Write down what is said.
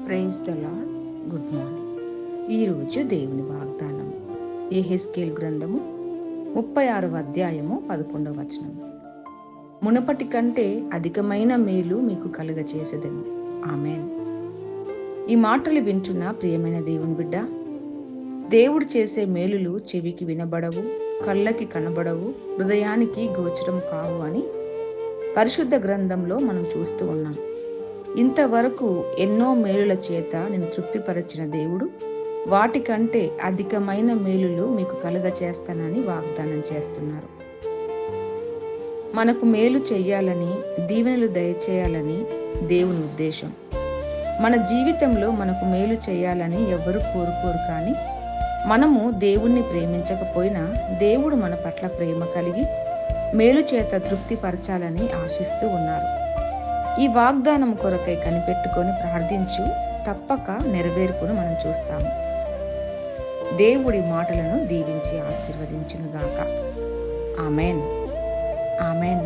Praise the Lord. Good morning. ఈరోజు దేవుని వాగ్దానం యెహెజ్కేలు గ్రంథము 36వ అధ్యాయము 11వ వచనం. మునపటి కంటే అధికమైన మేలు మీకు కలుగచేసేదను. ఆమేన్. ఈ మాటలు వింటున్న ప్రియమైన దేవుని బిడ్డ, దేవుడు చేసే మేలులు చెవికి వినబడవు, కళ్ళకి కనబడవు, హృదయానికి గోచరం కావు అని పరిశుద్ధ గ్రంథంలో మనం చూస్తూ ఉన్నాం. ఇంతవరకు ఎన్నో మేలుల చేత నేను తృప్తిపరచిన దేవుడు వాటికంటే అధికమైన మేలులు మీకు కలుగ చేస్తానని వాగ్దానం చేస్తున్నారు. మనకు మేలు చెయ్యాలని, దీవెనలు దయచేయాలని దేవుని ఉద్దేశం. మన జీవితంలో మనకు మేలు చేయాలని ఎవ్వరూ కోరుకోరు. కానీ మనము దేవుణ్ణి ప్రేమించకపోయినా దేవుడు మన పట్ల ప్రేమ కలిగి మేలు చేత తృప్తిపరచాలని ఆశిస్తూ ఉన్నారు. ఈ వాగ్దానం కొరకై కనిపెట్టుకొని ప్రార్థించు, తప్పక నెరవేర్పును మనం చూస్తాము. దేవుడి మాటలను దీవించి ఆశీర్వదించునుగాక. ఆమెన్. ఆమెన్.